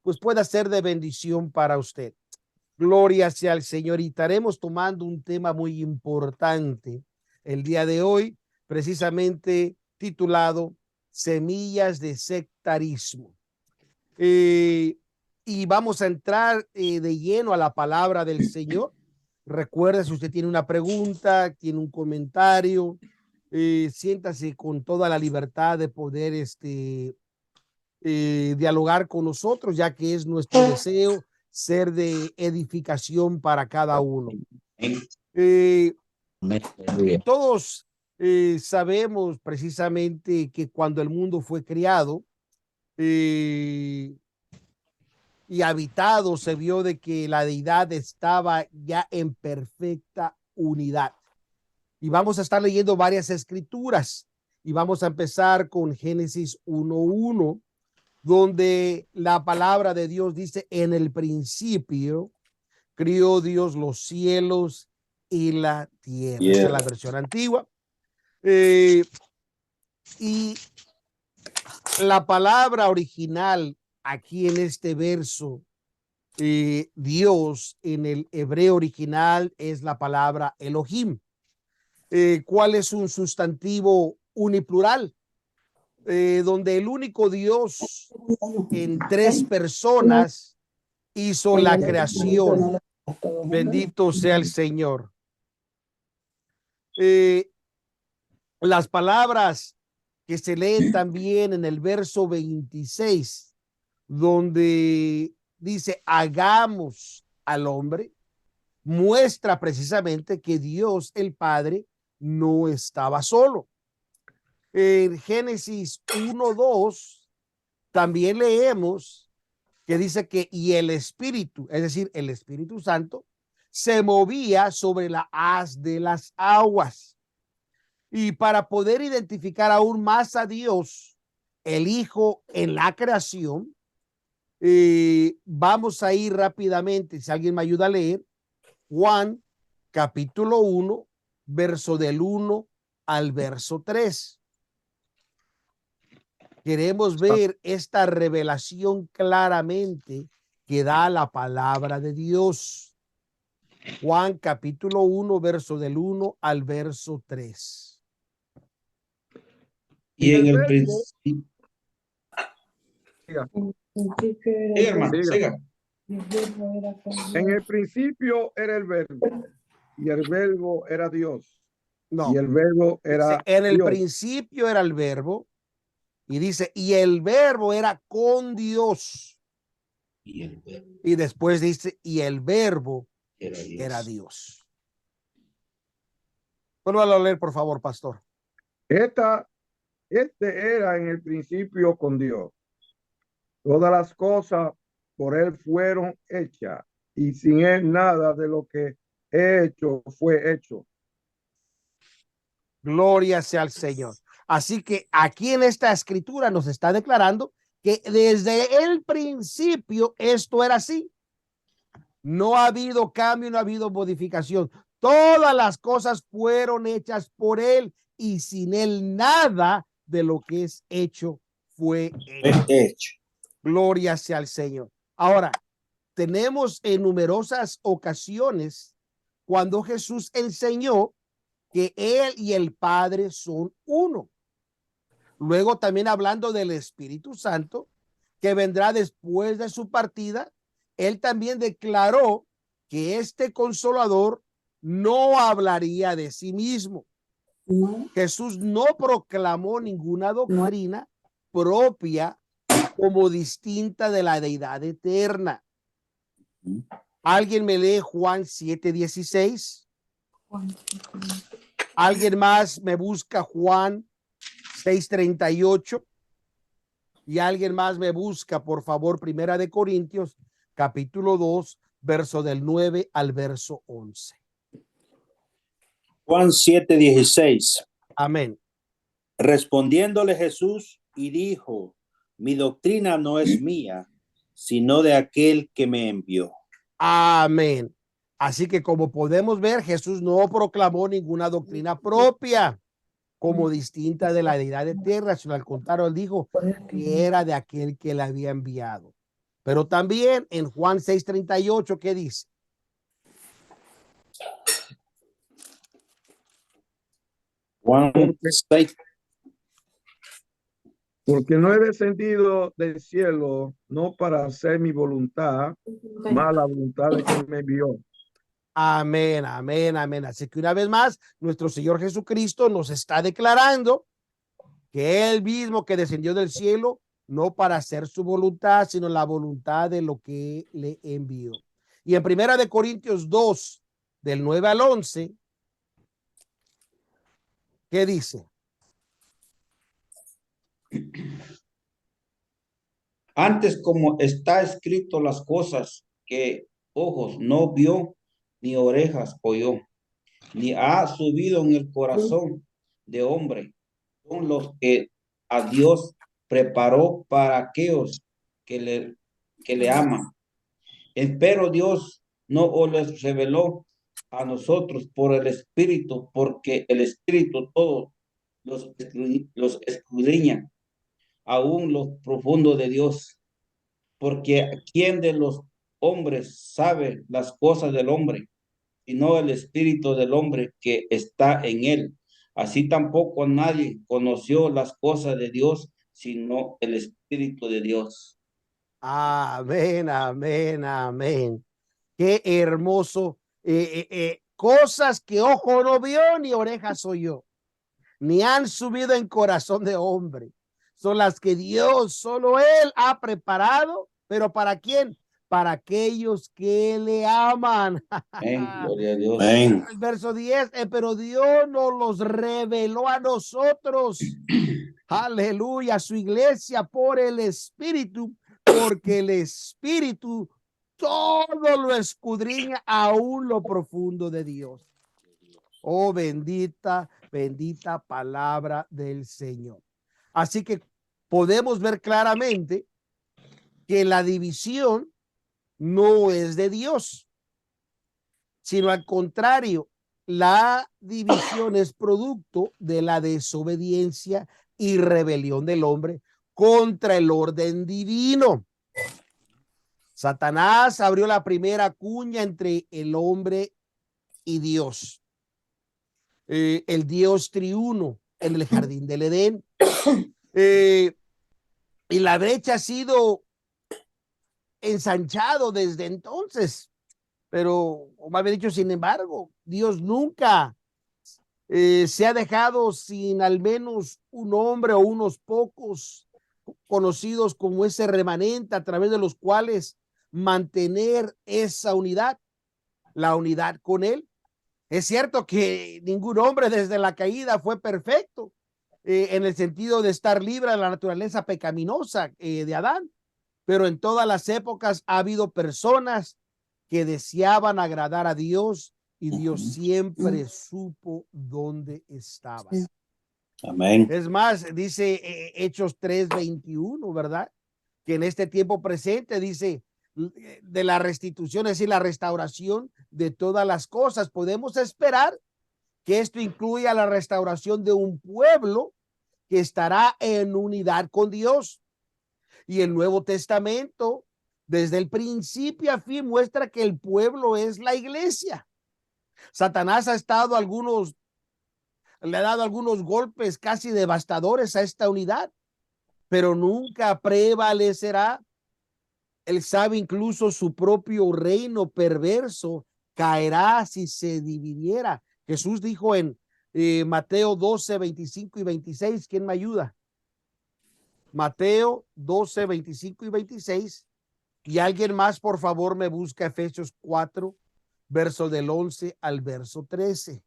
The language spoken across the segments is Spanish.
pues pueda ser de bendición para usted. Gloria sea al Señor. Y estaremos tomando un tema muy importante el día de hoy, precisamente titulado Semillas de Sectarismo. Y vamos a entrar de lleno a la palabra del Señor. Recuerda, si usted tiene una pregunta, tiene un comentario, siéntase con toda la libertad de poder dialogar con nosotros, ya que es nuestro deseo ser de edificación para cada uno. Y todos sabemos precisamente que cuando el mundo fue creado y habitado, se vio de que la deidad estaba ya en perfecta unidad. Y vamos a estar leyendo varias escrituras y vamos a empezar con Génesis 1:1, donde la palabra de Dios dice: en el principio crió Dios los cielos y la tierra. Esa es la versión antigua. Y la palabra original aquí en este verso, Dios en el hebreo original es la palabra Elohim, cuál es un sustantivo uniplural, donde el único Dios en tres personas hizo la creación. Bendito sea el Señor. Las palabras que se leen también en el verso 26, donde dice hagamos al hombre, muestra precisamente que Dios el Padre no estaba solo. En Génesis 1:2 también leemos que dice que y el Espíritu, es decir, el Espíritu Santo, se movía sobre la haz de las aguas. Y para poder identificar aún más a Dios, el Hijo en la creación, vamos a ir rápidamente, si alguien me ayuda a leer, Juan capítulo 1, verso del 1 al verso 3. Queremos ver esta revelación claramente que da la palabra de Dios. Juan capítulo 1, verso del 1 al verso 3. Y en el principio. Hermano, siga. En el principio era el verbo, y el verbo era Dios. No. Y el verbo era en el Dios. principio era el verbo, y dice, y el verbo era con Dios. Y después dice, y el verbo era Dios. Vuelva a leer, por favor, pastor. Este era en el principio con Dios. Todas las cosas por él fueron hechas, y sin él nada de lo que he hecho fue hecho. Gloria sea al Señor. Así que aquí en esta escritura nos está declarando que desde el principio esto era así. No ha habido cambio, no ha habido modificación. Todas las cosas fueron hechas por él, y sin él nada de lo que es hecho fue hecho. Gloria sea al Señor. Ahora, tenemos en numerosas ocasiones cuando Jesús enseñó que él y el Padre son uno. Luego también hablando del Espíritu Santo, que vendrá después de su partida, él también declaró que este Consolador no hablaría de sí mismo. Jesús no proclamó ninguna doctrina propia como distinta de la deidad eterna. ¿Alguien me lee Juan 7:16? ¿Alguien más me busca Juan 6:38? Y alguien más me busca, por favor, Primera de Corintios, capítulo 2, verso del 9 al verso 11. Juan 7:16. Amén. Respondiéndole Jesús y dijo: mi doctrina no es mía, sino de aquel que me envió. Amén. Así que como podemos ver, Jesús no proclamó ninguna doctrina propia como distinta de la deidad eterna, sino al contrario, él dijo que era de aquel que le había enviado. Pero también en Juan 6:38, ¿qué dice? Juan Porque, 6, porque no he descendido del cielo, no para hacer mi voluntad, más la voluntad de quien me envió. Amén, amén, amén. Así que una vez más, nuestro Señor Jesucristo nos está declarando que Él mismo que descendió del cielo, no para hacer su voluntad, sino la voluntad de lo que le envió. Y en Primera de Corintios 2, del 9 al 11, ¿qué dice? Antes, como está escrito, las cosas que ojos no vio, ni orejas oyó, ni ha subido en el corazón de hombre, son los que a Dios preparó para aquellos que le aman. Pero Dios no os les reveló a nosotros por el Espíritu, porque el Espíritu todo los escudriña, aún los profundos de Dios. Porque ¿quién de los hombres sabe las cosas del hombre, sino el espíritu del hombre que está en él? Así tampoco nadie conoció las cosas de Dios, sino el espíritu de Dios. Amén, amén, amén. Qué hermoso. Cosas que ojo no vio ni orejas oyó, ni han subido en corazón de hombre. Son las que Dios, solo Él ha preparado. ¿Pero para quién? Para aquellos que le aman. Amén, gloria a Dios. amén. El verso 10, pero Dios nos los reveló a nosotros. Aleluya, su iglesia por el Espíritu, porque el Espíritu todo lo escudriña, aún lo profundo de Dios. Oh, bendita, bendita palabra del Señor. Así que podemos ver claramente que la división no es de Dios, sino al contrario, la división es producto de la desobediencia y rebelión del hombre contra el orden divino. Satanás abrió la primera cuña entre el hombre y Dios. El Dios triuno en el jardín del Edén. Y la brecha ha sido ensanchado desde entonces. Pero, como había dicho, sin embargo, Dios nunca se ha dejado sin al menos un hombre o unos pocos conocidos como ese remanente a través de los cuales mantener esa unidad, la unidad con Él. Es cierto que ningún hombre desde la caída fue perfecto en el sentido de estar libre de la naturaleza pecaminosa de Adán, pero en todas las épocas ha habido personas que deseaban agradar a Dios y Dios siempre supo dónde estaba. Amén. Es más, dice Hechos 3:21, ¿verdad? Que en este tiempo presente dice de la restitución, es decir, la restauración de todas las cosas. Podemos esperar que esto incluya la restauración de un pueblo que estará en unidad con Dios. Y el Nuevo Testamento, desde el principio a fin, muestra que el pueblo es la iglesia. Satanás le ha dado algunos golpes casi devastadores a esta unidad, pero nunca prevalecerá. Él sabe incluso su propio reino perverso caerá si se dividiera. Jesús dijo en Mateo 12:25 y 26. ¿Quién me ayuda? Mateo 12:25 y 26. Y alguien más, por favor, me busca Efesios 4, verso del 11 al verso 13.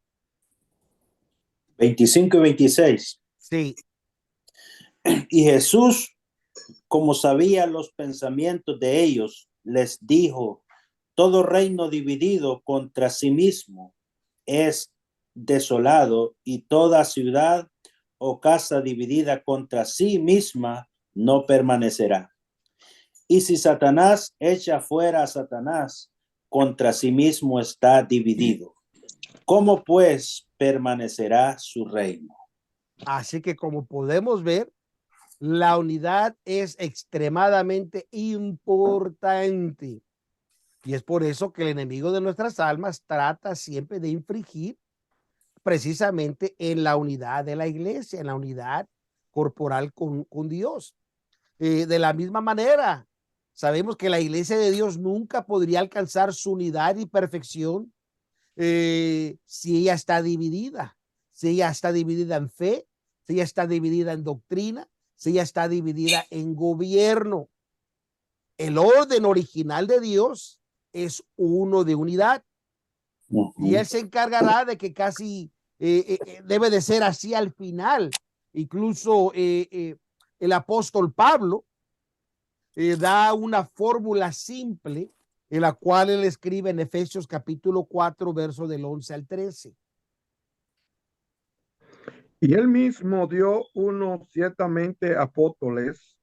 25 y 26. Sí. Y Jesús, como sabía los pensamientos de ellos, les dijo: todo reino dividido contra sí mismo es desolado, y toda ciudad o casa dividida contra sí misma no permanecerá. Y si Satanás echa fuera a Satanás, contra sí mismo está dividido. ¿Cómo pues permanecerá su reino? Así que como podemos ver, La unidad es extremadamente importante. Y es por eso que el enemigo de nuestras almas trata siempre de infringir precisamente en la unidad de la iglesia, en la unidad corporal con Dios. De la misma manera, sabemos que la iglesia de Dios nunca podría alcanzar su unidad y perfección si ella está dividida, si ella está dividida en fe, si ella está dividida en doctrina, si ella está dividida en gobierno. El orden original de Dios es uno de unidad y él se encargará de que casi debe de ser así al final. Incluso el apóstol Pablo da una fórmula simple en la cual él escribe en Efesios capítulo 4, verso del 11 al 13. Y él mismo dio unos ciertamente apóstoles,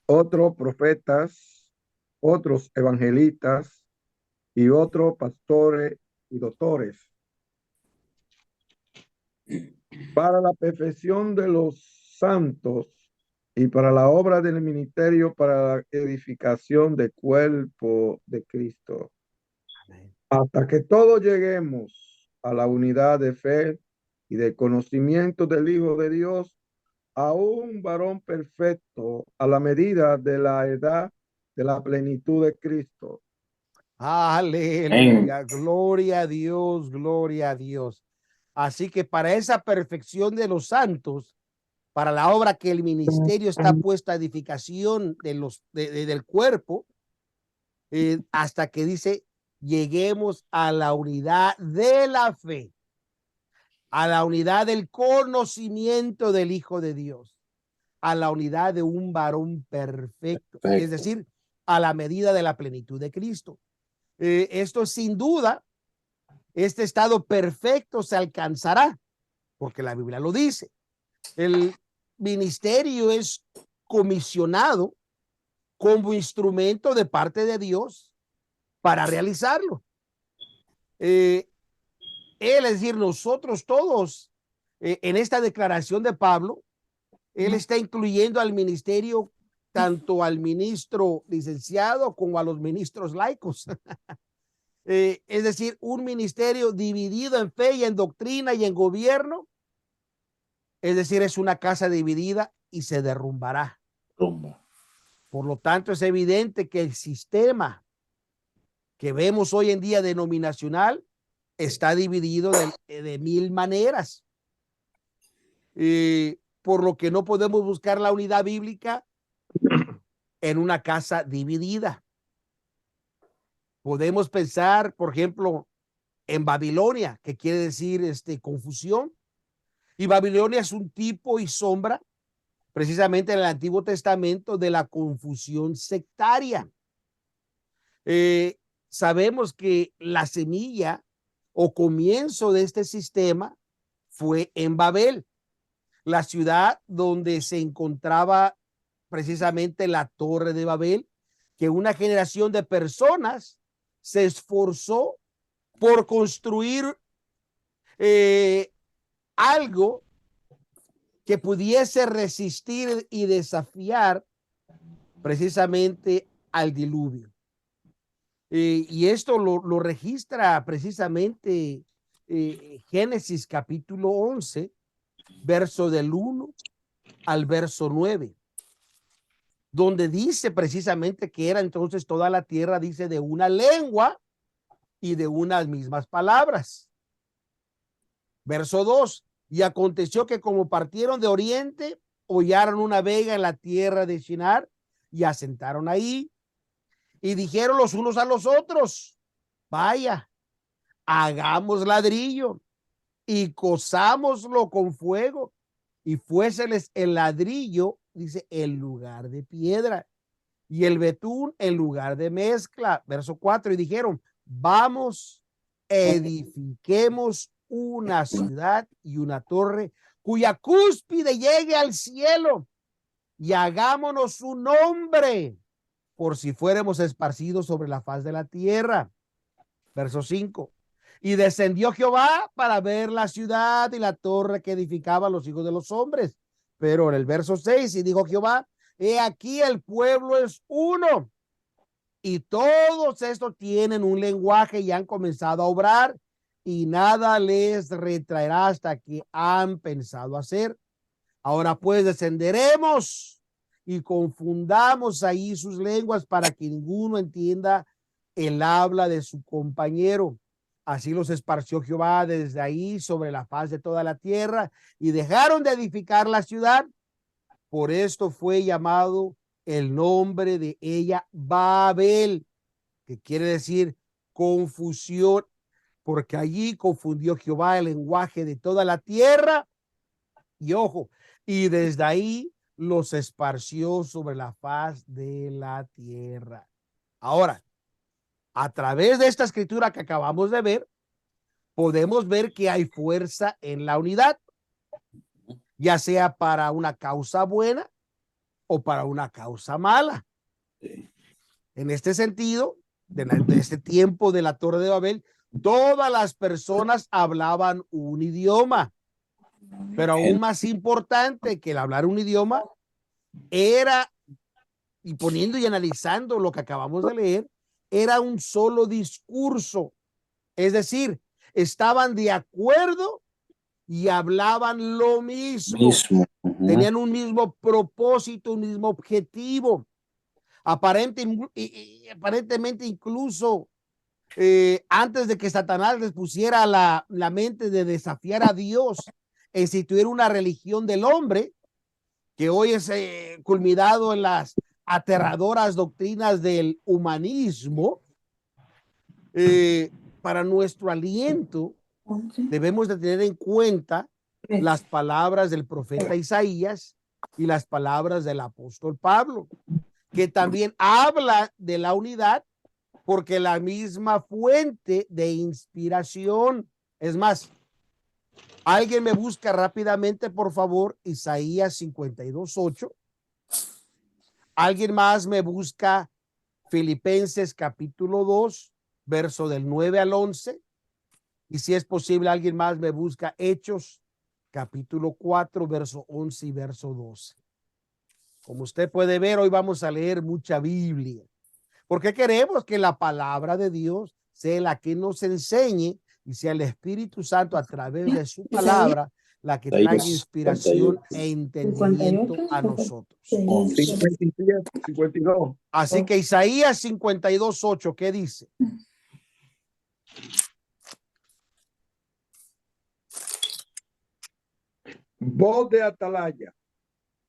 otros profetas, otros evangelistas y otros pastores y doctores, para la perfección de los santos y para la obra del ministerio, para la edificación del cuerpo de Cristo, hasta que todos lleguemos a la unidad de fe y del conocimiento del Hijo de Dios, a un varón perfecto, a la medida de la edad de la plenitud de Cristo. Aleluya, gloria a Dios, gloria a Dios. Así que para esa perfección de los santos, para la obra que el ministerio está puesta a edificación de del cuerpo, hasta que dice, lleguemos a la unidad de la fe, a la unidad del conocimiento del Hijo de Dios, a la unidad de un varón perfecto, es decir, a la medida de la plenitud de Cristo. Esto sin duda, este estado perfecto se alcanzará, porque la Biblia lo dice. El ministerio es comisionado como instrumento de parte de Dios para realizarlo. Él, es decir, nosotros todos, en esta declaración de Pablo, él está incluyendo al ministerio, tanto al ministro licenciado como a los ministros laicos. Es decir, un ministerio dividido en fe y en doctrina y en gobierno. Es decir, es una casa dividida y se derrumbará. Por lo tanto, es evidente que el sistema que vemos hoy en día denominacional está dividido de mil maneras. Por lo que no podemos buscar la unidad bíblica en una casa dividida. Podemos pensar, por ejemplo, en Babilonia, que quiere decir confusión. Y Babilonia es un tipo y sombra, precisamente en el Antiguo Testamento, de la confusión sectaria. Sabemos que la semilla o comienzo de este sistema fue en Babel, la ciudad donde se encontraba precisamente la Torre de Babel, que una generación de personas se esforzó por construir algo que pudiese resistir y desafiar precisamente al diluvio. Y esto lo registra precisamente Génesis capítulo 11, verso del 1 al verso 9, donde dice precisamente que era entonces toda la tierra, dice, de una lengua y de unas mismas palabras. Verso 2, y aconteció que como partieron de oriente, hollaron una vega en la tierra de Shinar y asentaron ahí. Y dijeron los unos a los otros, vaya, hagamos ladrillo y cozámoslo con fuego. Y fuéseles el ladrillo, dice, en lugar de piedra, y el betún en lugar de mezcla. Verso 4, y dijeron, vamos, edifiquemos una ciudad y una torre cuya cúspide llegue al cielo, y hagámonos un nombre por si fuéramos esparcidos sobre la faz de la tierra. Verso 5. Y descendió Jehová para ver la ciudad y la torre que edificaban los hijos de los hombres. Pero en el verso 6, y dijo Jehová, he aquí el pueblo es uno, y todos estos tienen un lenguaje y han comenzado a obrar, y nada les retraerá hasta que han pensado hacer. Ahora pues descenderemos y confundamos ahí sus lenguas para que ninguno entienda el habla de su compañero. Así los esparció Jehová desde ahí sobre la faz de toda la tierra y dejaron de edificar la ciudad. Por esto fue llamado el nombre de ella Babel, que quiere decir confusión, porque allí confundió Jehová el lenguaje de toda la tierra. Y ojo, y desde ahí los esparció sobre la faz de la tierra. Ahora, a través de esta escritura que acabamos de ver, podemos ver que hay fuerza en la unidad, ya sea para una causa buena o para una causa mala. En este sentido, de este tiempo de la Torre de Babel, todas las personas hablaban un idioma, pero aún más importante que el hablar un idioma era, y poniendo y analizando lo que acabamos de leer, era un solo discurso. Es decir, estaban de acuerdo y hablaban lo mismo. Tenían un mismo propósito, un mismo objetivo. Aparentemente incluso antes de que Satanás les pusiera la mente de desafiar a Dios, instituir una religión del hombre, que hoy es culminado en las aterradoras doctrinas del humanismo, para nuestro aliento debemos de tener en cuenta las palabras del profeta Isaías y las palabras del apóstol Pablo, que también habla de la unidad, porque la misma fuente de inspiración. Es más, alguien me busca rápidamente, por favor, Isaías 52:8. Alguien más me busca Filipenses capítulo 2, verso del 9 al 11. Y si es posible, alguien más me busca Hechos capítulo 4, verso 11 y verso 12. Como usted puede ver, hoy vamos a leer mucha Biblia, porque queremos que la palabra de Dios sea la que nos enseñe y sea el Espíritu Santo a través de su palabra la que traiga inspiración e entendimiento a nosotros. 52. Así que Isaías 52:8, ¿qué dice? Voz de atalaya,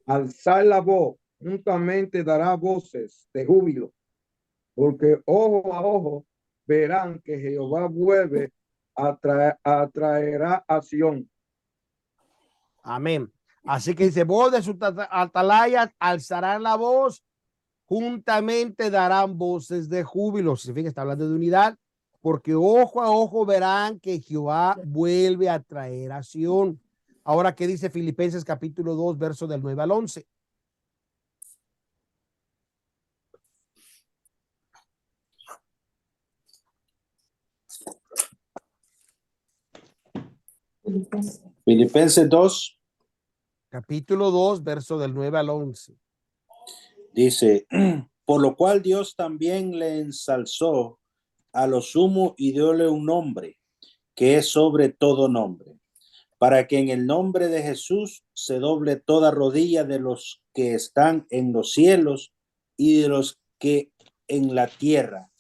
alzar la voz, juntamente dará voces de júbilo, porque ojo a ojo verán que Jehová vuelve atraerá a Sión. Amén. Así que dice, voz de sus atalayas alzarán la voz, juntamente darán voces de júbilo. Significa, está hablando de unidad, porque ojo a ojo verán que Jehová vuelve a traer a Sión. Ahora, ¿qué dice Filipenses capítulo 2, verso del 9 al 11? Filipenses 2 Capítulo 2, verso del 9 al 11. dice, por lo cual Dios también le ensalzó a lo sumo y dióle un nombre que es sobre todo nombre, para que en el nombre de Jesús se doble toda rodilla de los que están en los cielos y de los que en la tierra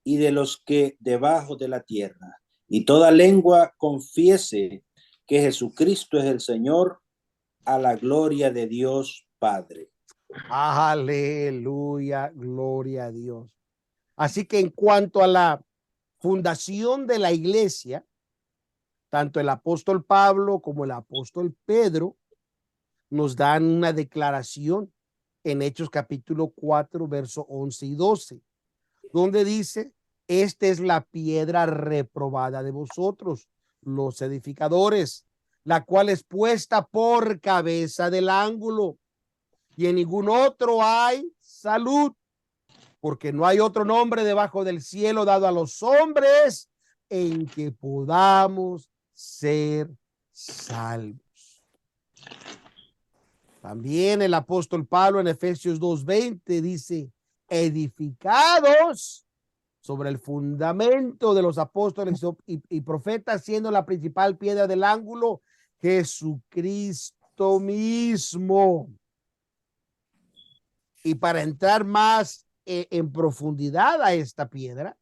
y de los que debajo de la tierra, y toda lengua confiese que Jesucristo es el Señor, a la gloria de Dios Padre. Aleluya, gloria a Dios. Así que en cuanto a la fundación de la iglesia, tanto el apóstol Pablo como el apóstol Pedro nos dan una declaración en Hechos capítulo 4, verso 11 y 12, donde dice, esta es la piedra reprobada de vosotros, los edificadores, la cual es puesta por cabeza del ángulo, y en ningún otro hay salud, porque no hay otro nombre debajo del cielo dado a los hombres en que podamos ser salvos. También el apóstol Pablo en Efesios 2:20 dice, edificados sobre el fundamento de los apóstoles y profetas, siendo la principal piedra del ángulo Jesucristo mismo. Y para entrar más en profundidad a esta piedra,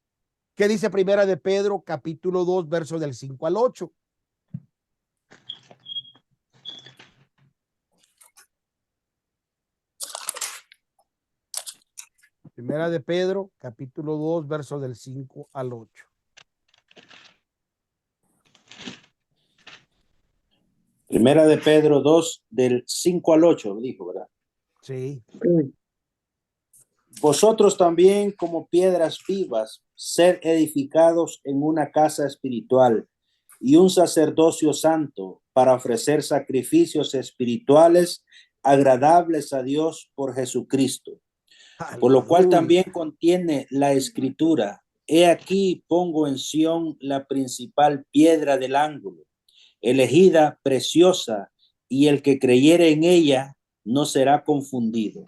¿qué dice Primera de Pedro, capítulo 2, verso del 5 al 8? Primera de Pedro, capítulo 2, verso del 5 al 8. Primera de Pedro 2, del 5 al 8, dijo, ¿verdad? Sí. Vosotros también, como piedras vivas, ser edificados en una casa espiritual y un sacerdocio santo para ofrecer sacrificios espirituales agradables a Dios por Jesucristo. Por lo cual también contiene la escritura: he aquí pongo en Sión la principal piedra del ángulo, elegida, preciosa, y el que creyere en ella no será confundido.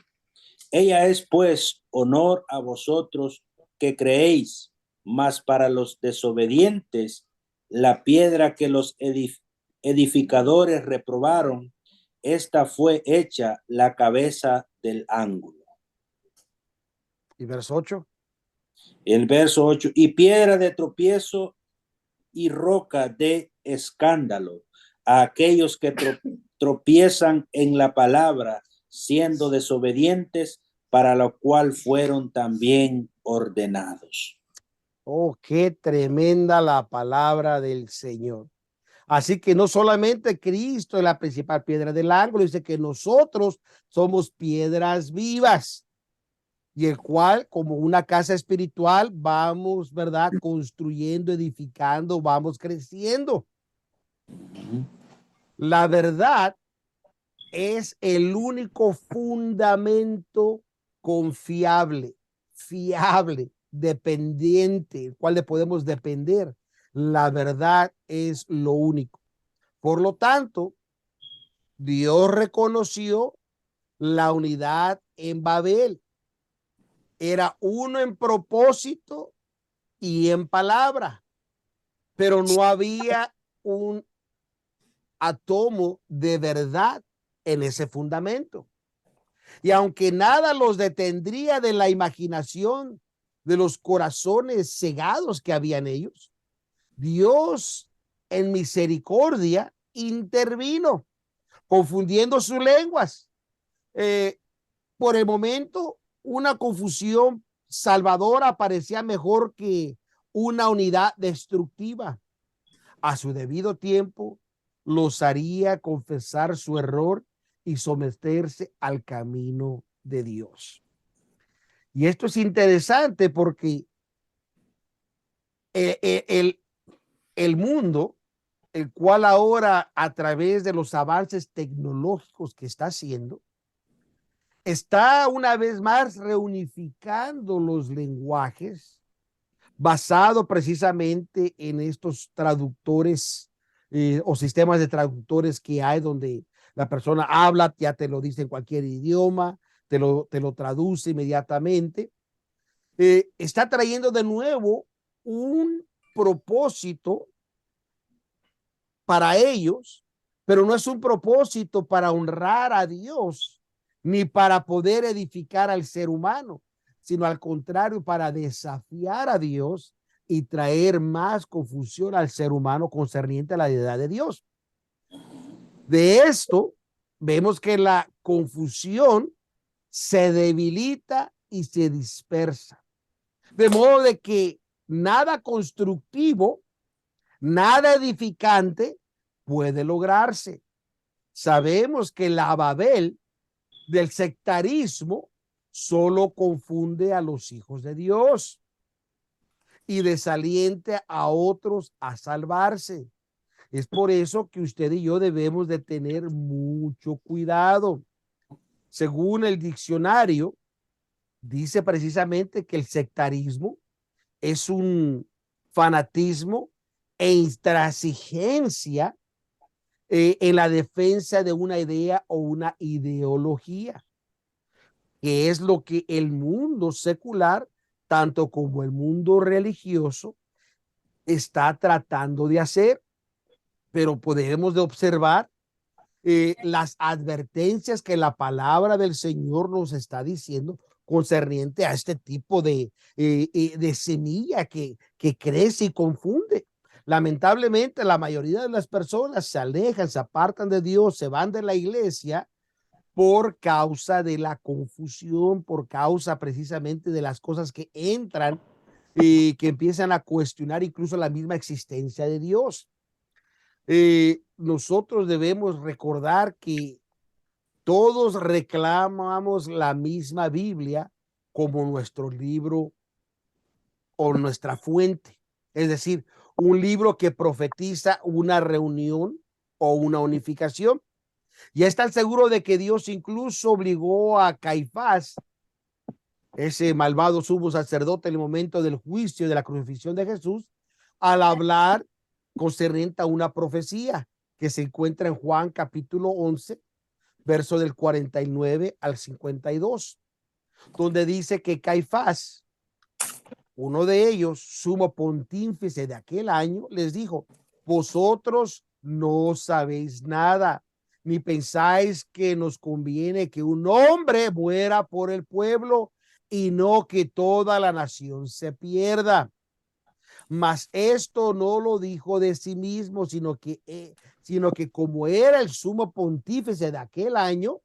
Ella es pues honor a vosotros que creéis, mas para los desobedientes la piedra que los edificadores reprobaron, esta fue hecha la cabeza del ángulo. Y verso 8. El verso 8, y piedra de tropiezo y roca de escándalo a aquellos que tropiezan en la palabra, siendo desobedientes, para lo cual fueron también ordenados. Oh, qué tremenda la palabra del Señor. Así que no solamente Cristo es la principal piedra del ángulo, dice que nosotros somos piedras vivas, y el cual, como una casa espiritual, vamos, ¿verdad? Construyendo, edificando, vamos creciendo. La verdad es el único fundamento confiable, fiable, dependiente, el cual le podemos depender. La verdad es lo único. Por lo tanto, Dios reconoció la unidad en Babel. Era uno en propósito y en palabra, pero no había un átomo de verdad en ese fundamento. Y aunque nada los detendría de la imaginación de los corazones cegados que había en ellos, Dios en misericordia intervino, confundiendo sus lenguas. Por el momento, una confusión salvadora parecía mejor que una unidad destructiva. A su debido tiempo, los haría confesar su error y someterse al camino de Dios. Y esto es interesante porque el mundo, el cual ahora a través de los avances tecnológicos que está haciendo, está una vez más reunificando los lenguajes basado precisamente en estos traductores o sistemas de traductores que hay, donde la persona habla, ya te lo dice en cualquier idioma, te lo traduce inmediatamente. Está trayendo de nuevo un propósito para ellos, pero no es un propósito para honrar a Dios ni para poder edificar al ser humano, sino al contrario, para desafiar a Dios y traer más confusión al ser humano concerniente a la deidad de Dios. De esto vemos que la confusión se debilita y se dispersa, de modo de que nada constructivo, nada edificante puede lograrse. Sabemos que la Babel del sectarismo solo confunde a los hijos de Dios y desaliente a otros a salvarse. Es por eso que usted y yo debemos de tener mucho cuidado. Según el diccionario, dice precisamente que el sectarismo es un fanatismo e intransigencia en la defensa de una idea o una ideología, que es lo que el mundo secular, tanto como el mundo religioso, está tratando de hacer. Pero podemos de observar las advertencias que la palabra del Señor nos está diciendo concerniente a este tipo de semilla que crece y confunde. Lamentablemente, la mayoría de las personas se alejan, se apartan de Dios, se van de la iglesia por causa de la confusión, por causa precisamente de las cosas que entran y que empiezan a cuestionar incluso la misma existencia de Dios. Nosotros debemos recordar que todos reclamamos la misma Biblia como nuestro libro o nuestra fuente. Es decir, un libro que profetiza una reunión o una unificación. Y están seguros de que Dios incluso obligó a Caifás, ese malvado sumo sacerdote, en el momento del juicio de la crucifixión de Jesús, al hablar concerniente a una profecía que se encuentra en Juan capítulo 11, verso del 49 al 52, donde dice que Caifás, uno de ellos, sumo pontífice de aquel año, les dijo: vosotros no sabéis nada, ni pensáis que nos conviene que un hombre muera por el pueblo y no que toda la nación se pierda. Mas esto no lo dijo de sí mismo, sino que como era el sumo pontífice de aquel año,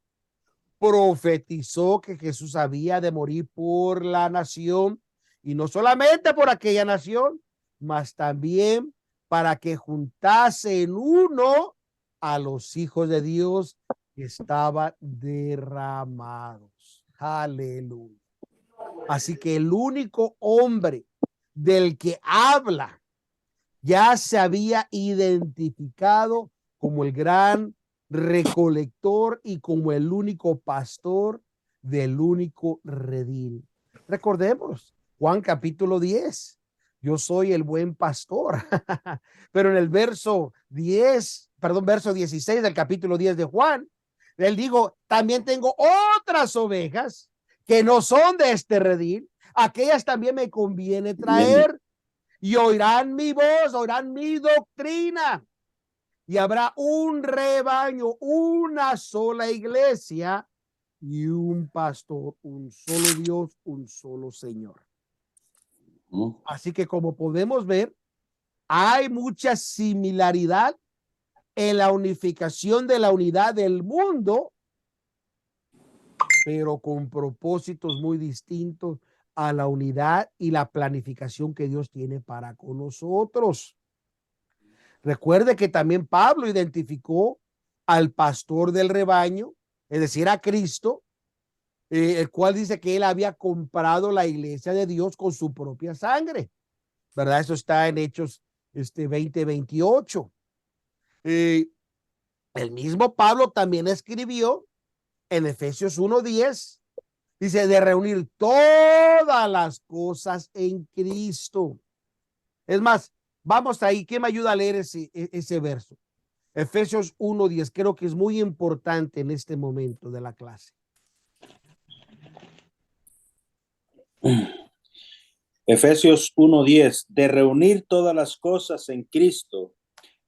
profetizó que Jesús había de morir por la nación, y no solamente por aquella nación, mas también para que juntase en uno a los hijos de Dios que estaban derramados. Aleluya. Así que el único hombre del que habla ya se había identificado como el gran recolector y como el único pastor del único redil. Recordemos Juan capítulo 10. Yo soy el buen pastor. Pero en el verso 10, perdón, verso 16 del capítulo 10 de Juan, él dijo: también tengo otras ovejas que no son de este redil, aquellas también me conviene traer, y oirán mi voz, oirán mi doctrina, y habrá un rebaño, una sola iglesia y un pastor, un solo Dios, un solo Señor. Así que, como podemos ver, hay mucha similaridad en la unificación de la unidad del mundo, pero con propósitos muy distintos a la unidad y la planificación que Dios tiene para con nosotros. Recuerde que también Pablo identificó al pastor del rebaño, es decir, a Cristo, el cual dice que él había comprado la iglesia de Dios con su propia sangre, ¿verdad? Eso está en Hechos 20:28. El mismo Pablo también escribió en Efesios 1:10, dice: de reunir todas las cosas en Cristo. Es más, vamos ahí, ¿quién me ayuda a leer ese verso? Efesios 1:10, creo que es muy importante en este momento de la clase. Efesios 1:10, de reunir todas las cosas en Cristo,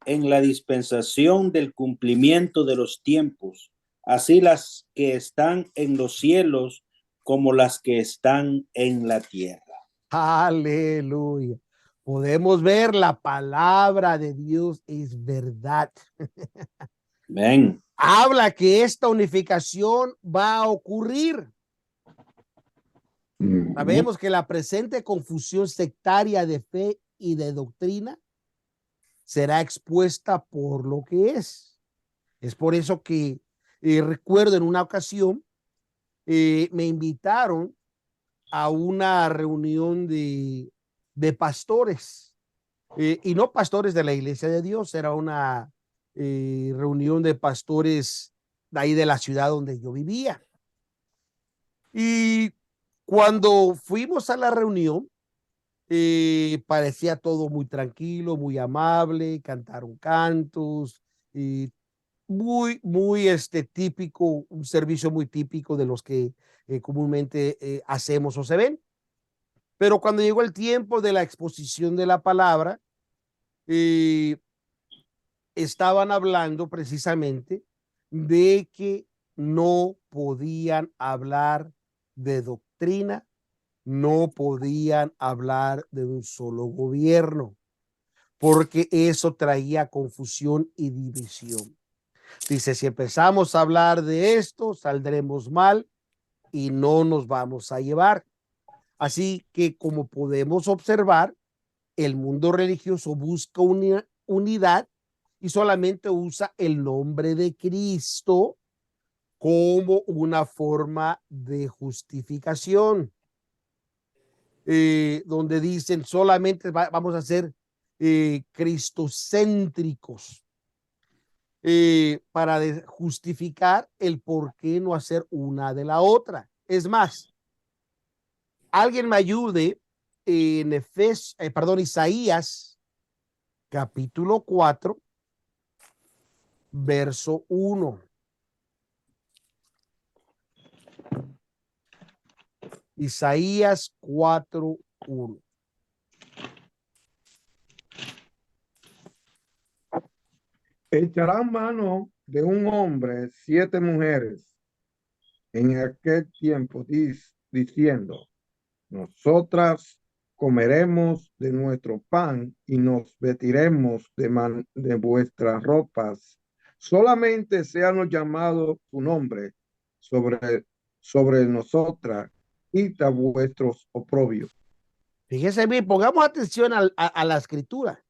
en la dispensación del cumplimiento de los tiempos, así las que están en los cielos como las que están en la tierra. Aleluya. Podemos ver, la palabra de Dios es verdad. Ven. Habla que esta unificación va a ocurrir. Sabemos que la presente confusión sectaria de fe y de doctrina será expuesta por lo que es. Es por eso que recuerdo en una ocasión me invitaron a una reunión de pastores, y no pastores de la Iglesia de Dios, era una reunión de pastores de ahí de la ciudad donde yo vivía. Y cuando fuimos a la reunión, parecía todo muy tranquilo, muy amable, cantaron cantos, y muy típico, un servicio muy típico de los que comúnmente hacemos o se ven. Pero cuando llegó el tiempo de la exposición de la palabra, estaban hablando precisamente de que no podían hablar de doctrina, no podían hablar de un solo gobierno, porque eso traía confusión y división. Dice, si empezamos a hablar de esto, saldremos mal y no nos vamos a llevar. Así que, como podemos observar, el mundo religioso busca unidad y solamente usa el nombre de Cristo como una forma de justificación, donde dicen solamente vamos a ser cristocéntricos, para justificar el por qué no hacer una de la otra. Es más, alguien me ayude en Isaías capítulo 4, verso 1. Isaías 4:1. Echarán mano de un hombre 7 mujeres en aquel tiempo, diciendo, nosotras comeremos de nuestro pan y nos vestiremos de vuestras ropas. Solamente seanos llamados tu nombre sobre nosotras, quita vuestros oprobios. Fíjese bien, pongamos atención a la escritura.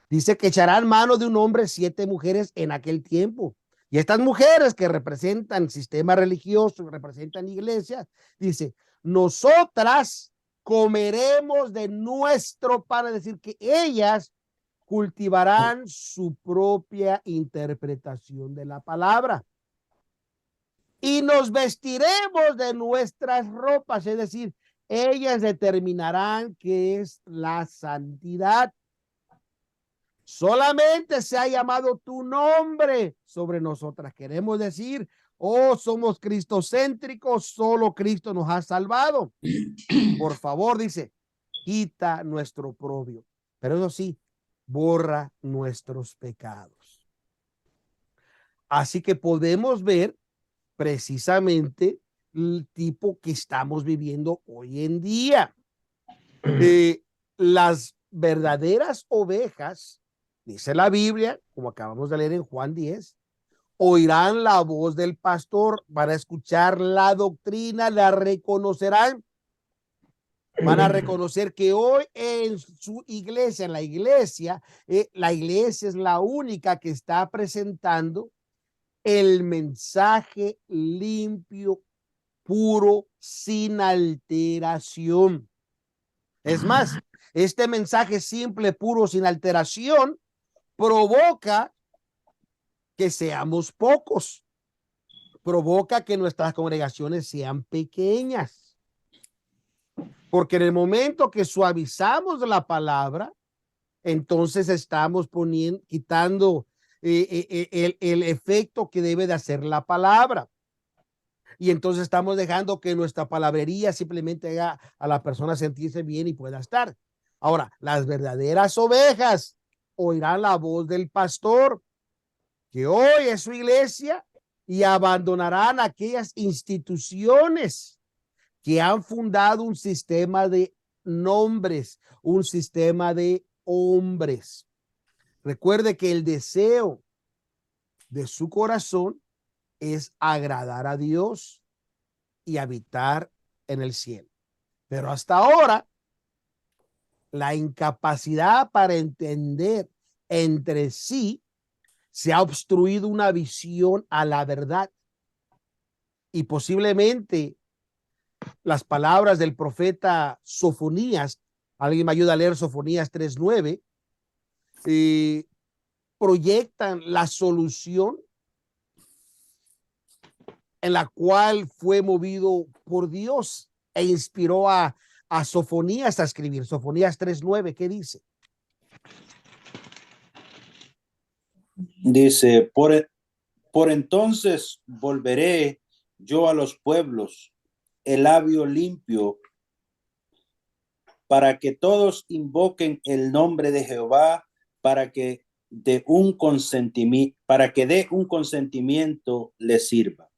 Dice que echarán mano de un hombre 7 mujeres en aquel tiempo. Y estas mujeres que representan sistema religioso, representan iglesias, dice, nosotras comeremos de nuestro pan, es decir, que ellas cultivarán su propia interpretación de la palabra. Y nos vestiremos de nuestras ropas, es decir, ellas determinarán qué es la santidad. Solamente se ha llamado tu nombre sobre nosotras. Queremos decir, somos cristocéntricos, solo Cristo nos ha salvado. Por favor, dice, quita nuestro oprobio. Pero eso sí, borra nuestros pecados. Así que podemos ver precisamente el tipo que estamos viviendo hoy en día. Las verdaderas ovejas, dice la Biblia, como acabamos de leer en Juan 10, oirán la voz del pastor, van a escuchar la doctrina, la reconocerán, van a reconocer que hoy en su iglesia, la iglesia es la única que está presentando el mensaje limpio, puro, sin alteración. Es más, este mensaje simple, puro, sin alteración, provoca que seamos pocos, provoca que nuestras congregaciones sean pequeñas, porque en el momento que suavizamos la palabra, entonces estamos quitando el efecto que debe de hacer la palabra. Y entonces estamos dejando que nuestra palabrería simplemente haga a la persona sentirse bien y pueda estar. Ahora, las verdaderas ovejas oirán la voz del pastor, que hoy es su iglesia, y abandonarán aquellas instituciones que han fundado un sistema de nombres, un sistema de hombres. Recuerde que el deseo de su corazón es agradar a Dios y habitar en el cielo. Pero hasta ahora, la incapacidad para entender entre sí se ha obstruido una visión a la verdad. Y posiblemente las palabras del profeta Sofonías, alguien me ayuda a leer Sofonías 3:9, proyectan la solución en la cual fue movido por Dios e inspiró a Sofonías a escribir. Sofonías 3:9, ¿qué dice? Dice, Por entonces volveré yo a los pueblos, el labio limpio, para que todos invoquen el nombre de Jehová, para que dé un consentimiento les sirva.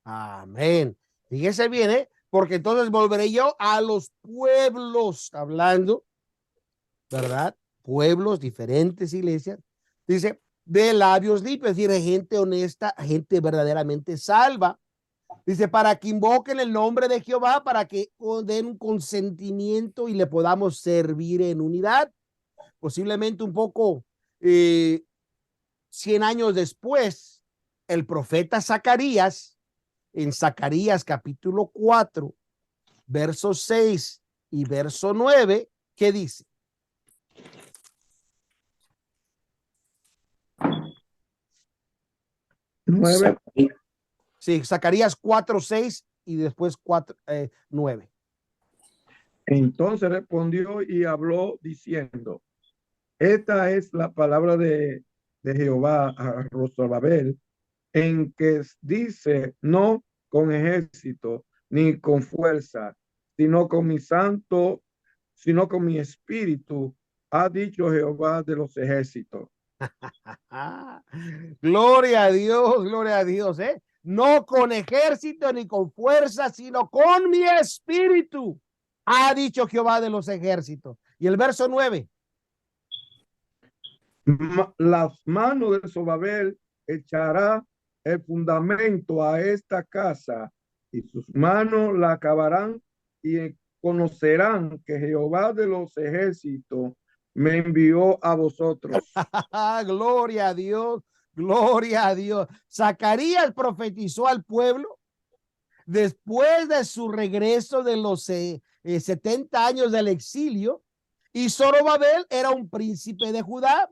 Amén. Fíjese bien, ¿eh? Porque entonces volveré yo a los pueblos, hablando, ¿verdad? Pueblos, diferentes iglesias. Dice, de labios limpios, es decir, gente honesta, gente verdaderamente salva. Dice, para que invoquen el nombre de Jehová, para que den un consentimiento y le podamos servir en unidad. Posiblemente un poco 100 años después, el profeta Zacarías, en Zacarías capítulo 4, verso 6 y verso 9, ¿qué dice? Nueve. Sí, Zacarías 4, 6 y después 4, 9. Entonces respondió y habló diciendo, esta es la palabra de Jehová a Zorobabel, en que dice, no con ejército ni con fuerza, sino con mi santo, sino con mi espíritu, ha dicho Jehová de los ejércitos. Gloria a Dios, ¿eh? No con ejército ni con fuerza, sino con mi espíritu, ha dicho Jehová de los ejércitos. Y el verso 9. Las manos de Zorobabel echará el fundamento a esta casa y sus manos la acabarán y conocerán que Jehová de los ejércitos me envió a vosotros. Gloria a Dios, gloria a Dios. Zacarías profetizó al pueblo después de su regreso de los 70 años del exilio, y Zorobabel era un príncipe de Judá.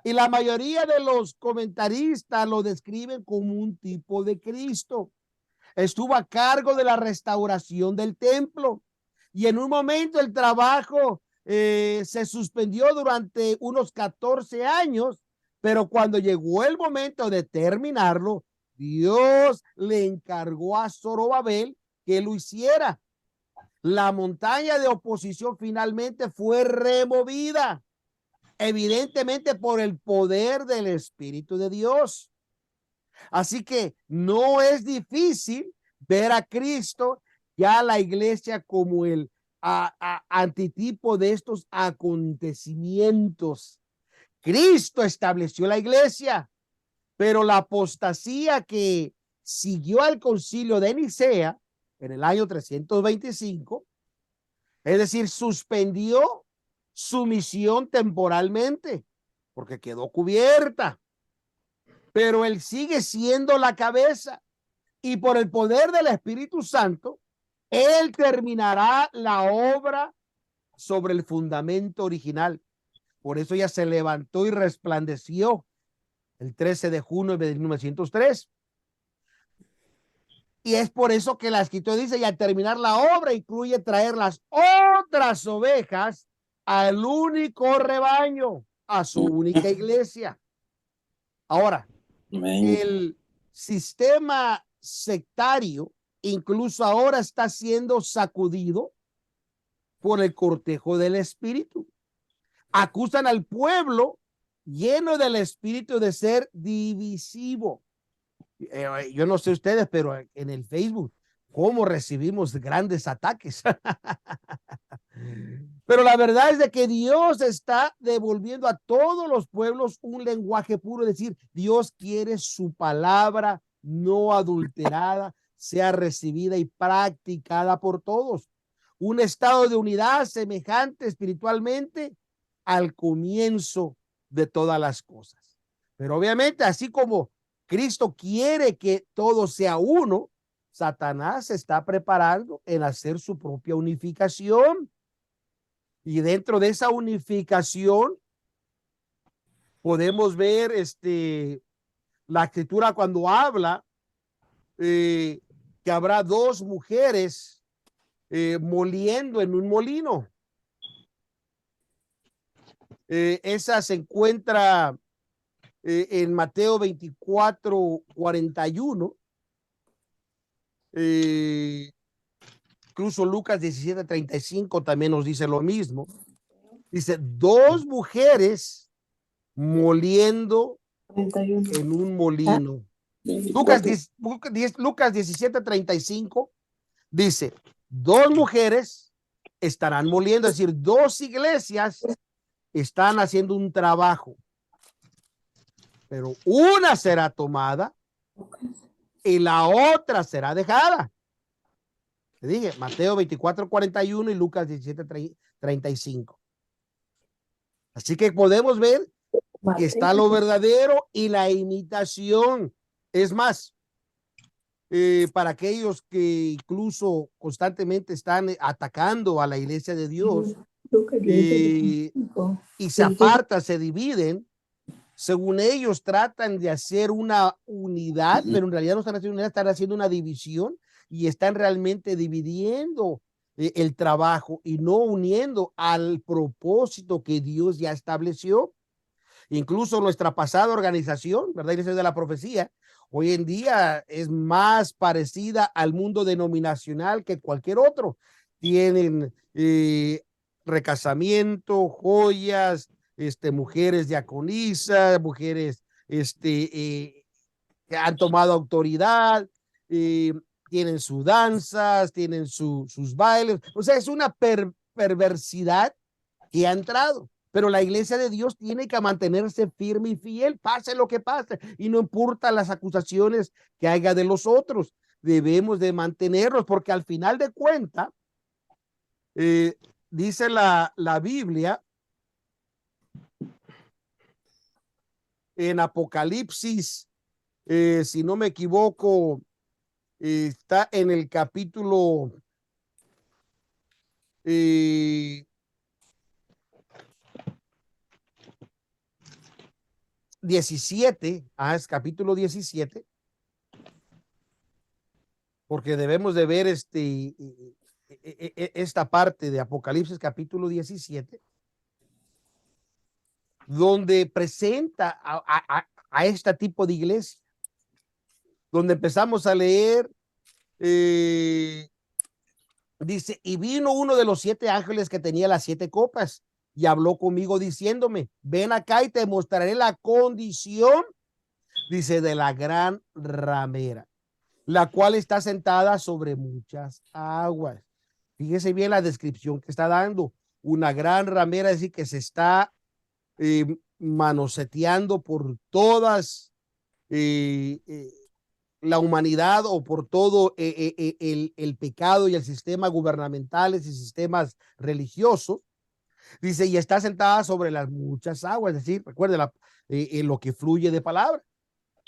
Y la mayoría de los comentaristas lo describen como un tipo de Cristo. Estuvo a cargo de la restauración del templo y en un momento el trabajo se suspendió durante unos 14 años, pero cuando llegó el momento de terminarlo, Dios le encargó a Zorobabel que lo hiciera. La montaña de oposición finalmente fue removida, evidentemente por el poder del Espíritu de Dios. Así que no es difícil ver a Cristo, ya la iglesia, como el antitipo de estos acontecimientos. Cristo estableció la iglesia, pero la apostasía que siguió al concilio de Nicea en el año 325, es decir, suspendió su misión temporalmente porque quedó cubierta, pero él sigue siendo la cabeza y por el poder del Espíritu Santo, él terminará la obra sobre el fundamento original. Por eso ya se levantó y resplandeció el 13 de junio de 1903. Y es por eso que la escritura dice, y al terminar la obra incluye traer las otras ovejas al único rebaño, a su única iglesia. Ahora, el sistema sectario incluso ahora está siendo sacudido por el cortejo del espíritu. Acusan al pueblo lleno del espíritu de ser divisivo. Yo no sé ustedes, pero en el Facebook, cómo recibimos grandes ataques. Pero la verdad es de que Dios está devolviendo a todos los pueblos un lenguaje puro, es decir, Dios quiere su palabra no adulterada sea recibida y practicada por todos. Un estado de unidad semejante espiritualmente al comienzo de todas las cosas. Pero obviamente, así como Cristo quiere que todo sea uno, Satanás se está preparando en hacer su propia unificación. Y dentro de esa unificación podemos ver la escritura cuando habla que habrá dos mujeres moliendo en un molino. Esa se encuentra en Mateo 24:41, incluso Lucas 17:35 también nos dice lo mismo. Dice, dos mujeres moliendo en un molino. Lucas 17:35 dice, dos mujeres estarán moliendo, es decir, dos iglesias están haciendo un trabajo, pero una será tomada y la otra será dejada. Te dije, Mateo 24:41 y Lucas 17:35. Así que podemos ver que está lo verdadero y la imitación. Es más, para aquellos que incluso constantemente están atacando a la iglesia de Dios y se apartan, se dividen, según ellos tratan de hacer una unidad, pero en realidad no están haciendo unidad, están haciendo una división y están realmente dividiendo el trabajo y no uniendo al propósito que Dios ya estableció. Incluso nuestra pasada organización, ¿verdad? Iglesia de la Profecía, hoy en día es más parecida al mundo denominacional que cualquier otro. Tienen recasamiento, joyas, mujeres diaconisas, mujeres que han tomado autoridad, tienen sus danzas, tienen sus bailes. O sea, es una perversidad que ha entrado. Pero la iglesia de Dios tiene que mantenerse firme y fiel, pase lo que pase, y no importa las acusaciones que haya de los otros. Debemos de mantenernos, porque al final de cuentas, dice la Biblia en Apocalipsis, si no me equivoco, está en el capítulo 17, es capítulo 17, porque debemos de ver esta parte de Apocalipsis capítulo 17, donde presenta a este tipo de iglesia, donde empezamos a leer, dice, y vino uno de los 7 ángeles que tenía las 7 copas y habló conmigo diciéndome, ven acá y te mostraré la condición, dice, de la gran ramera, la cual está sentada sobre muchas aguas. Fíjese bien la descripción que está dando. Una gran ramera, es decir, que se está manoseteando por todas la humanidad o por todo el pecado y el sistema gubernamentales y sistemas religiosos. Dice, y está sentada sobre las muchas aguas, es decir, recuerde lo que fluye de palabra.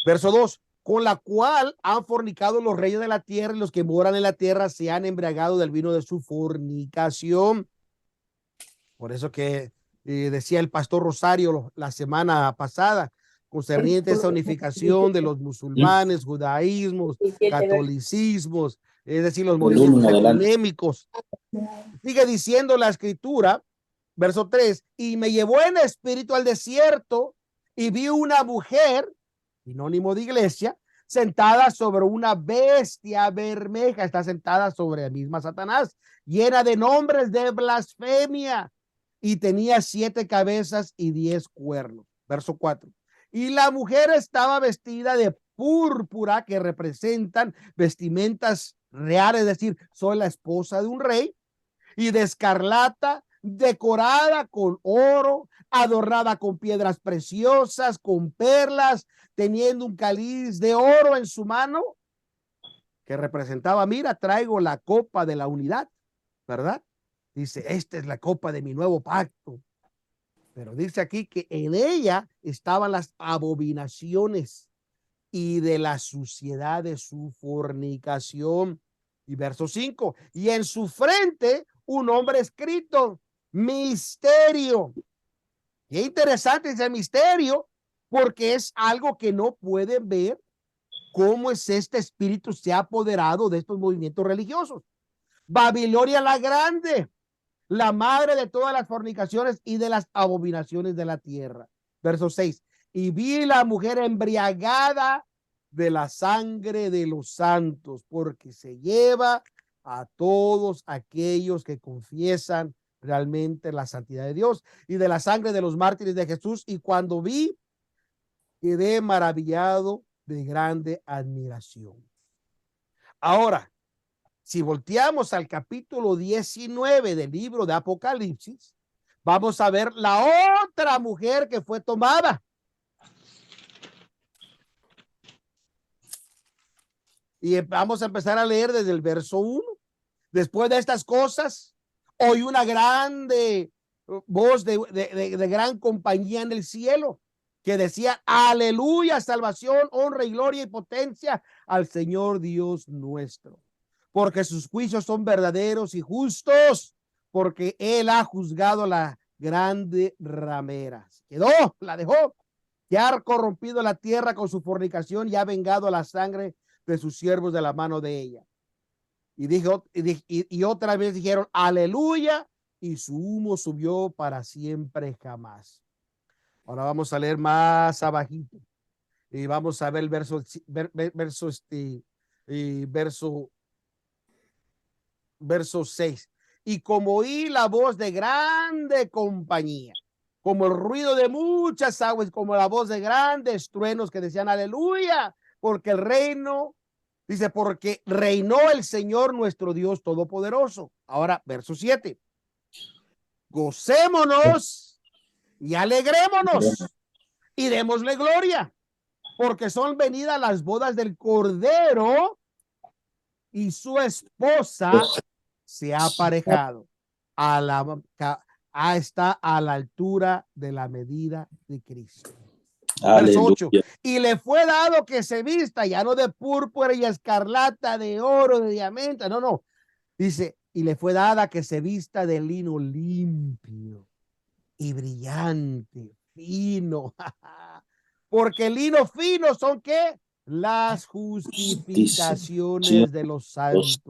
Verso 2, con la cual han fornicado los reyes de la tierra y los que moran en la tierra se han embriagado del vino de su fornicación. Por eso que decía el pastor Rosario la semana pasada, concerniente a esa unificación de los musulmanes, judaísmos, catolicismos, es decir, los movimientos ecuménicos. Sigue diciendo la escritura, verso 3, y me llevó en espíritu al desierto y vi una mujer, sinónimo de iglesia, sentada sobre una bestia bermeja, está sentada sobre la misma Satanás, llena de nombres de blasfemia, y tenía 7 cabezas y 10 cuernos. Verso 4. Y la mujer estaba vestida de púrpura, que representan vestimentas reales, es decir, soy la esposa de un rey, y de escarlata, decorada con oro, adornada con piedras preciosas, con perlas, teniendo un cáliz de oro en su mano, que representaba, mira, traigo la copa de la unidad, ¿verdad? Dice, esta es la copa de mi nuevo pacto. Pero dice aquí que en ella estaban las abominaciones y de la suciedad de su fornicación. Y verso 5, y en su frente un nombre escrito, misterio. Qué interesante ese misterio, porque es algo que no pueden ver cómo es este espíritu se ha apoderado de estos movimientos religiosos. Babilonia la grande, la madre de todas las fornicaciones y de las abominaciones de la tierra. Verso 6. y vi la mujer embriagada de la sangre de los santos, porque se lleva a todos aquellos que confiesan realmente la santidad de Dios, y de la sangre de los mártires de Jesús. Y cuando vi, quedé maravillado de grande admiración. Ahora, si volteamos al capítulo 19 del libro de Apocalipsis, vamos a ver la otra mujer que fue tomada. Y vamos a empezar a leer desde el verso 1. Después de estas cosas, oí una grande voz de gran compañía en el cielo, que decía: aleluya, salvación, honra y gloria y potencia al Señor Dios nuestro, porque sus juicios son verdaderos y justos, porque él ha juzgado la grande ramera. La dejó, que ha corrompido la tierra con su fornicación y ha vengado la sangre de sus siervos de la mano de ella. Y otra vez dijeron: aleluya, y su humo subió para siempre jamás. Ahora vamos a leer más abajito y vamos a ver el verso 6. Y como oí la voz de grande compañía, como el ruido de muchas aguas, como la voz de grandes truenos, que decían: aleluya, porque el reino, dice, porque reinó el Señor nuestro Dios todopoderoso. Ahora, verso 7. Gocémonos y alegrémonos y démosle gloria, porque son venidas las bodas del Cordero y su esposa se ha aparejado está a la altura de la medida de Cristo. Verso 8. Y le fue dado que se vista ya no de púrpura y escarlata, de oro, de diamante, no. Dice: y le fue dada que se vista de lino limpio y brillante, fino. Porque el lino fino son, ¿qué? Las justificaciones de los santos,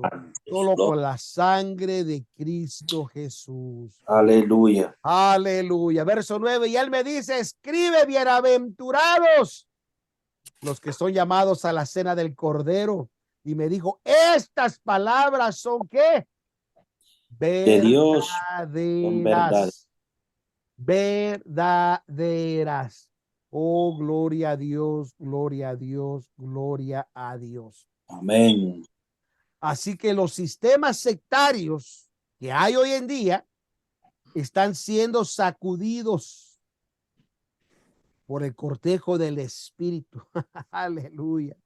solo con la sangre de Cristo Jesús. Aleluya. Aleluya. Verso 9. Y él me dice: escribe, bienaventurados los que son llamados a la cena del Cordero. Y me dijo: estas palabras son, ¿qué? De Dios, son verdaderas. Oh, gloria a Dios, gloria a Dios, gloria a Dios. Amén. Así que los sistemas sectarios que hay hoy en día están siendo sacudidos por el cortejo del Espíritu. Aleluya.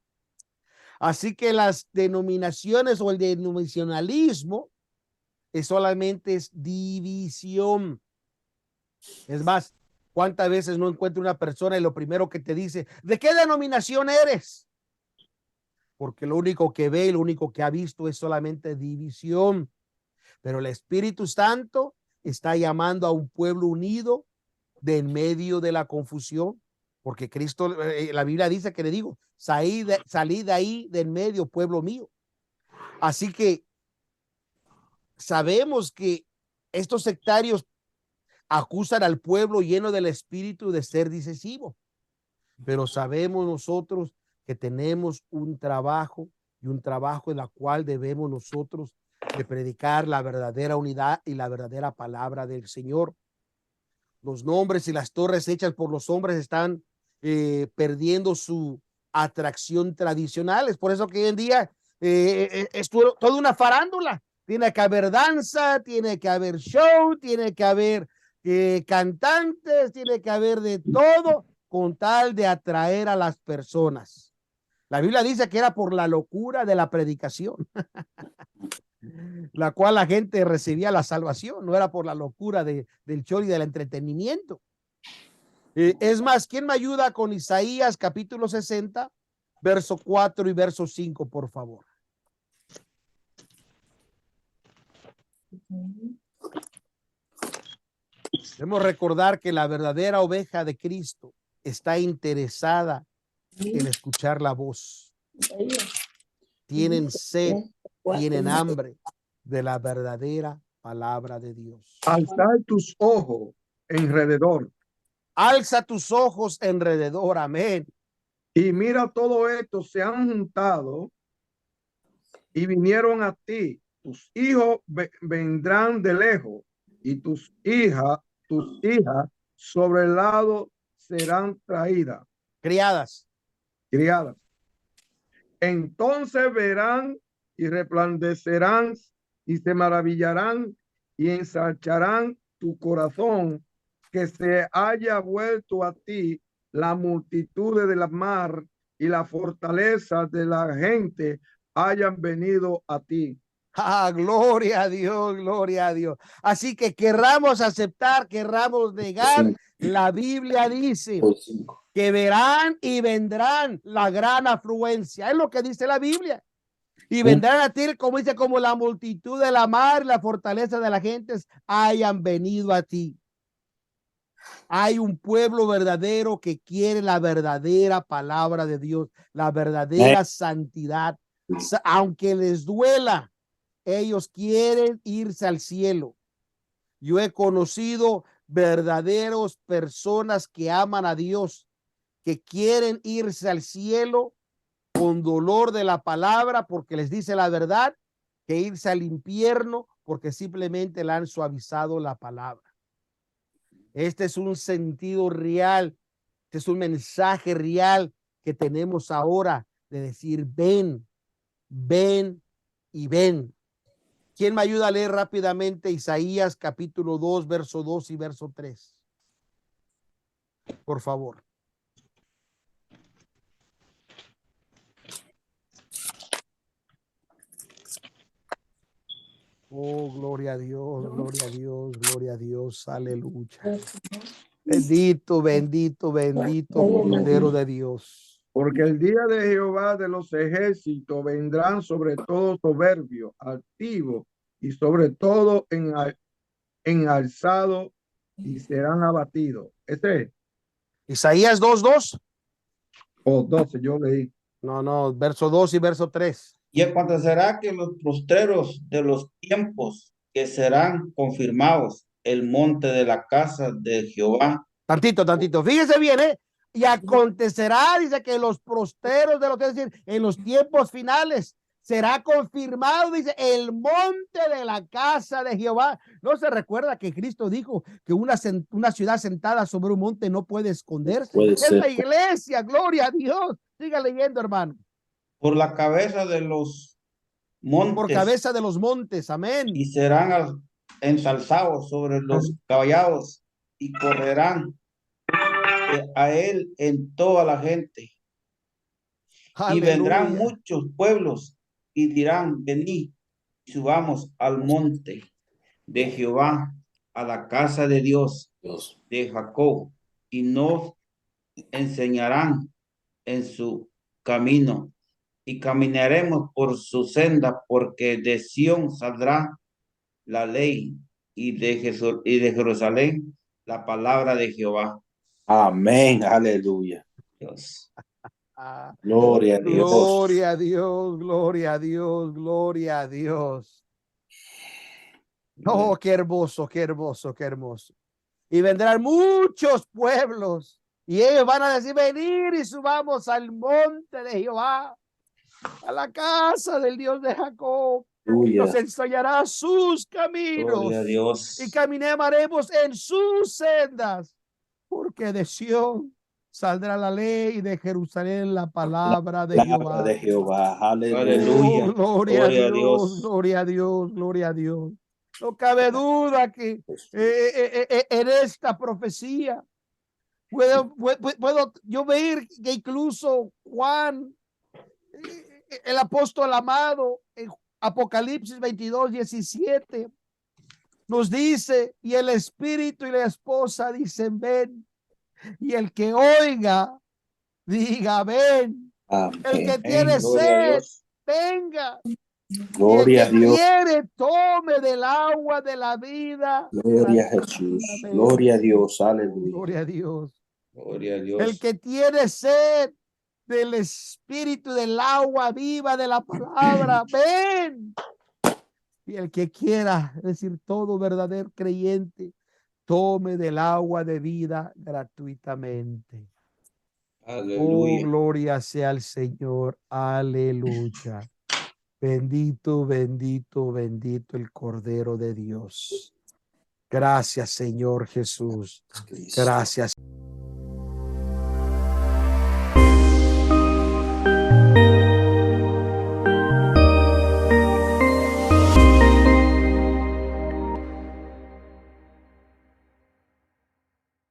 Así que las denominaciones o el denominacionalismo solamente es división. Es más, ¿cuántas veces no encuentro una persona y lo primero que te dice: ¿de qué denominación eres? Porque lo único que ve y lo único que ha visto es solamente división. Pero el Espíritu Santo está llamando a un pueblo unido de en medio de la confusión, porque Cristo, la Biblia dice que le digo: salí de ahí de en medio, pueblo mío. Así que sabemos que estos sectarios acusan al pueblo lleno del Espíritu de ser disesivo, pero sabemos nosotros que tenemos un trabajo, y un trabajo en la cual debemos nosotros de predicar la verdadera unidad y la verdadera palabra del Señor. Los nombres y las torres hechas por los hombres están perdiendo su atracción tradicional. Es por eso que hoy en día es toda una farándula. Tiene que haber danza, tiene que haber show, tiene que haber cantantes, tiene que haber de todo, con tal de atraer a las personas. La Biblia dice que era por la locura de la predicación, la cual la gente recibía la salvación, no era por la locura del show y del entretenimiento. Es más, ¿quién me ayuda con Isaías capítulo 60, verso 4 y verso 5, por favor? Debemos recordar que la verdadera oveja de Cristo está interesada en escuchar la voz. Tienen sed, tienen hambre de la verdadera palabra de Dios. Alzar tus ojos alrededor Alza tus ojos alrededor. Amén. Y mira, todo esto se han juntado y vinieron a ti. Tus hijos vendrán de lejos y tus hijas sobre el lado serán traídas, Criadas. criadas. Entonces verán y resplandecerán y se maravillarán y ensancharán tu corazón, que se haya vuelto a ti la multitud de la mar y la fortaleza de la gente hayan venido a ti. Ah, gloria a Dios, gloria a Dios. Así que querramos aceptar, querramos negar, la Biblia dice que verán y vendrán la gran afluencia. Es lo que dice la Biblia. Y vendrán a ti, como dice, como la multitud de la mar y la fortaleza de las gentes hayan venido a ti. Hay un pueblo verdadero que quiere la verdadera palabra de Dios, la verdadera santidad. Aunque les duela, ellos quieren irse al cielo. Yo he conocido verdaderos personas que aman a Dios, que quieren irse al cielo con dolor de la palabra porque les dice la verdad, que irse al infierno porque simplemente le han suavizado la palabra. Este es un sentido real, este es un mensaje real que tenemos ahora de decir ven, ven y ven. ¿Quién me ayuda a leer rápidamente Isaías capítulo 2, verso 2 y verso 3? Por favor. Oh, gloria a Dios, gloria a Dios, gloria a Dios, aleluya. Bendito, bendito, bendito Cordero de Dios. Porque el día de Jehová de los ejércitos vendrán sobre todo soberbio, altivo y sobre todo enalzado y serán abatidos. Isaías 2:2. O 12, yo leí. No, verso 2 y verso 3. Y acontecerá que los postreros de los tiempos que serán confirmados el monte de la casa de Jehová. Tantito. Fíjese bien, ¿eh? Y acontecerá, dice que los posteros de los, es decir, en los tiempos finales, será confirmado, dice, el monte de la casa de Jehová. No se recuerda que Cristo dijo que una ciudad sentada sobre un monte no puede esconderse. Es la iglesia, gloria a Dios. Siga leyendo, hermano. Por la cabeza de los montes. Por cabeza de los montes, amén. Y serán ensalzados sobre los caballos y correrán a él en toda la gente. Aleluya. Y vendrán muchos pueblos y dirán, venid, subamos al monte de Jehová, a la casa de Dios de Jacob, y nos enseñarán en su camino, y caminaremos por su senda, porque de Sión saldrá la ley, y de Jerusalén la palabra de Jehová. Amén, aleluya. Dios. Gloria a Dios. Gloria a Dios, gloria a Dios, gloria a Dios. Oh, qué hermoso, qué hermoso, qué hermoso. Y vendrán muchos pueblos y ellos van a decir, venir y subamos al monte de Jehová, a la casa del Dios de Jacob. Nos enseñará sus caminos. Gloria a Dios. Y caminaremos en sus sendas, porque de Sión saldrá la ley y de Jerusalén la palabra de Jehová. De Jehová. Aleluya. Oh, gloria a Dios, gloria a Dios, gloria a Dios. No cabe duda que en esta profecía puedo yo ver que incluso Juan, el apóstol amado, en Apocalipsis 22:17, nos dice, y el espíritu y la esposa dicen, ven, y el que oiga, diga, ven. Amén. El que tiene sed, venga. Gloria a Dios. Quiere, tome del agua de la vida. Gloria a Jesús. Gloria a Dios. Aleluya. Gloria a Dios. Gloria a Dios. El que tiene sed del espíritu, del agua viva de la palabra, ven. Y el que quiera, es decir, todo verdadero creyente, tome del agua de vida gratuitamente. Oh, Aleluya. gloria sea al Señor. Aleluya. Bendito, bendito, bendito el Cordero de Dios. Gracias, Señor Jesús. Gracias.